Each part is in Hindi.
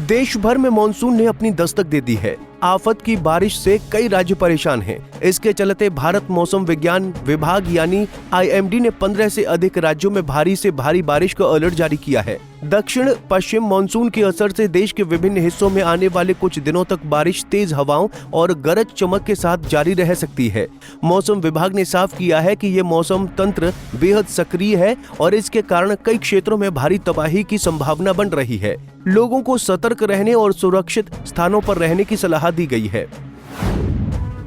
देश भर में मानसून ने अपनी दस्तक दे दी है। आफत की बारिश से कई राज्य परेशान हैं। इसके चलते भारत मौसम विज्ञान विभाग यानी IMD ने 15 से अधिक राज्यों में भारी से भारी बारिश का अलर्ट जारी किया है। दक्षिण पश्चिम मानसून के असर से देश के विभिन्न हिस्सों में आने वाले कुछ दिनों तक बारिश तेज हवाओं और गरज चमक के साथ जारी रह सकती है। मौसम विभाग ने साफ किया है कि ये मौसम तंत्र बेहद सक्रिय है और इसके कारण कई क्षेत्रों में भारी तबाही की संभावना बन रही है। लोगों को सतर्क रहने और सुरक्षित स्थानों पर रहने की सलाह दी गई है।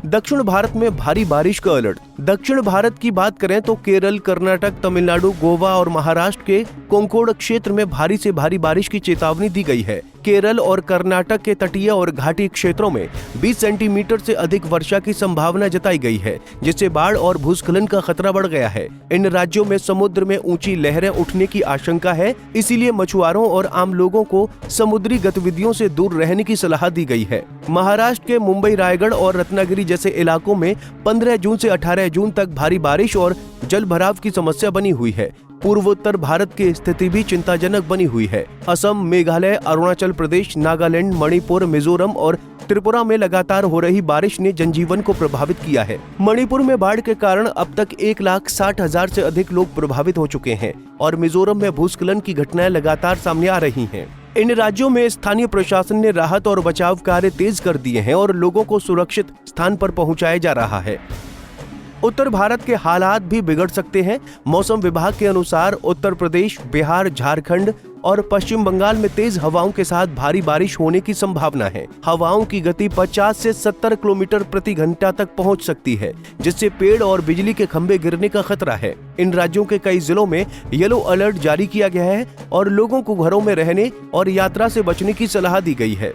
दक्षिण भारत में भारी बारिश का अलर्ट। दक्षिण भारत की बात करें तो केरल, कर्नाटक, तमिलनाडु, गोवा और महाराष्ट्र के कोंकण क्षेत्र में भारी से भारी बारिश की चेतावनी दी गई है। केरल और कर्नाटक के तटीय और घाटी क्षेत्रों में 20 सेंटीमीटर से अधिक वर्षा की संभावना जताई गई है, जिससे बाढ़ और भूस्खलन का खतरा बढ़ गया है। इन राज्यों में समुद्र में ऊंची लहरें उठने की आशंका है, इसीलिए मछुआरों और आम लोगों को समुद्री गतिविधियों से दूर रहने की सलाह दी गई है। महाराष्ट्र के मुंबई, रायगढ़ और रत्नागिरी जैसे इलाकों में 15 जून से 18 जून तक भारी बारिश और जल भराव की समस्या बनी हुई है। पूर्वोत्तर भारत की स्थिति भी चिंताजनक बनी हुई है। असम, मेघालय, अरुणाचल प्रदेश, नागालैंड, मणिपुर, मिजोरम और त्रिपुरा में लगातार हो रही बारिश ने जनजीवन को प्रभावित किया है। मणिपुर में बाढ़ के कारण अब तक 1,60,000 से अधिक लोग प्रभावित हो चुके हैं और मिजोरम में भूस्खलन की घटनाएं लगातार सामने आ रही हैं। इन राज्यों में स्थानीय प्रशासन ने राहत और बचाव कार्य तेज कर दिए हैं और लोगों को सुरक्षित स्थान पर पहुंचाया जा रहा है। उत्तर भारत के हालात भी बिगड़ सकते हैं। मौसम विभाग के अनुसार उत्तर प्रदेश, बिहार, झारखंड और पश्चिम बंगाल में तेज हवाओं के साथ भारी बारिश होने की संभावना है। हवाओं की गति 50 से 70 किलोमीटर प्रति घंटा तक पहुंच सकती है, जिससे पेड़ और बिजली के खंभे गिरने का खतरा है। इन राज्यों के कई जिलों में येलो अलर्ट जारी किया गया है और लोगों को घरों में रहने और यात्रा से बचने की सलाह दी गई है।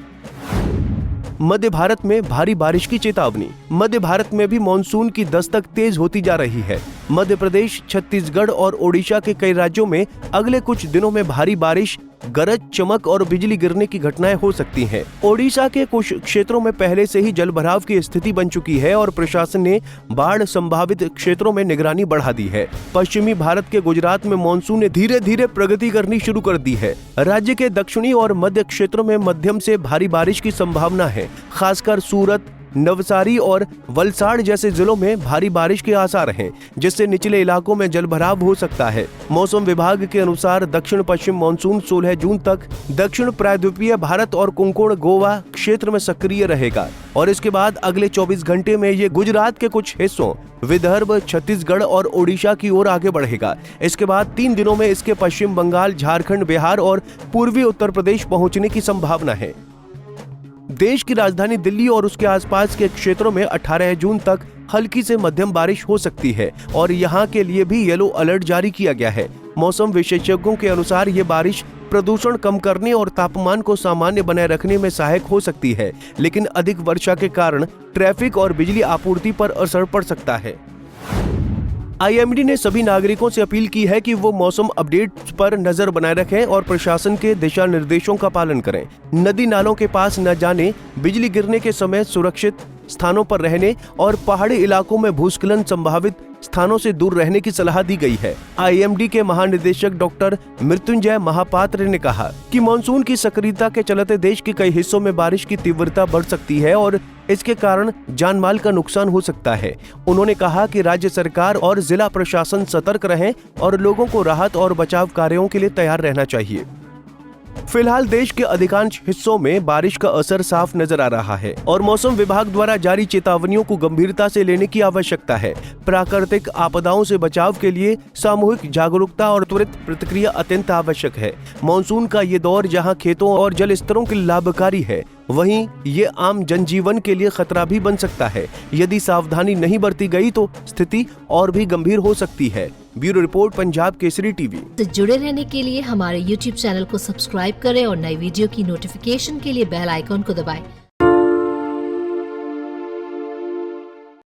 मध्य भारत में भारी बारिश की चेतावनी। मध्य भारत में भी मानसून की दस्तक तेज होती जा रही है। मध्य प्रदेश, छत्तीसगढ़ और ओडिशा के कई राज्यों में अगले कुछ दिनों में भारी बारिश, गरज चमक और बिजली गिरने की घटनाएं हो सकती हैं। ओडिशा के कुछ क्षेत्रों में पहले से ही जलभराव की स्थिति बन चुकी है और प्रशासन ने बाढ़ संभावित क्षेत्रों में निगरानी बढ़ा दी है। पश्चिमी भारत के गुजरात में मानसून ने धीरे धीरे प्रगति करनी शुरू कर दी है। राज्य के दक्षिणी और मध्य क्षेत्रों में मध्यम से भारी बारिश की संभावना है। खासकर सूरत, नवसारी और वलसाड़ जैसे जिलों में भारी बारिश के आसार हैं, जिससे निचले इलाकों में जलभराव हो सकता है। मौसम विभाग के अनुसार दक्षिण पश्चिम मानसून 16 जून तक दक्षिण प्रायद्वीपीय भारत और कोंकण गोवा क्षेत्र में सक्रिय रहेगा और इसके बाद अगले 24 घंटे में ये गुजरात के कुछ हिस्सों, विदर्भ, छत्तीसगढ़ और ओडिशा की ओर आगे बढ़ेगा। इसके बाद 3 दिनों में इसके पश्चिम बंगाल, झारखंड, बिहार और पूर्वी उत्तर प्रदेश पहुंचने की संभावना है। देश की राजधानी दिल्ली और उसके आसपास के क्षेत्रों में 18 जून तक हल्की से मध्यम बारिश हो सकती है और यहाँ के लिए भी येलो अलर्ट जारी किया गया है। मौसम विशेषज्ञों के अनुसार ये बारिश प्रदूषण कम करने और तापमान को सामान्य बनाए रखने में सहायक हो सकती है, लेकिन अधिक वर्षा के कारण ट्रैफिक और बिजली आपूर्ति पर असर पड़ सकता है। IMD ने सभी नागरिकों से अपील की है कि वो मौसम अपडेट्स पर नजर बनाए रखें और प्रशासन के दिशा निर्देशों का पालन करें। नदी नालों के पास न जाने, बिजली गिरने के समय सुरक्षित स्थानों पर रहने और पहाड़ी इलाकों में भूस्खलन संभावित स्थानों से दूर रहने की सलाह दी गई है। IMD के महानिदेशक डॉक्टर मृत्युंजय महापात्र ने कहा कि मानसून की सक्रियता के चलते देश के कई हिस्सों में बारिश की तीव्रता बढ़ सकती है और इसके कारण जानमाल का नुकसान हो सकता है। उन्होंने कहा कि राज्य सरकार और जिला प्रशासन सतर्क रहें और लोगों को राहत और बचाव कार्यों के लिए तैयार रहना चाहिए। फिलहाल देश के अधिकांश हिस्सों में बारिश का असर साफ नजर आ रहा है और मौसम विभाग द्वारा जारी चेतावनियों को गंभीरता से लेने की आवश्यकता है। प्राकृतिक आपदाओं से बचाव के लिए सामूहिक जागरूकता और त्वरित प्रतिक्रिया अत्यंत आवश्यक है। मानसून का ये दौर जहां खेतों और जल स्तरों के लिए लाभकारी है, वहीं ये आम जनजीवन के लिए खतरा भी बन सकता है। यदि सावधानी नहीं बरती गई तो स्थिति और भी गंभीर हो सकती है। Bureau report, Punjab Kesari TV. तो जुड़े रहने के लिए हमारे YouTube चैनल को सब्सक्राइब करें और नई वीडियो की नोटिफिकेशन के लिए बेल आइकॉन को दबाएं।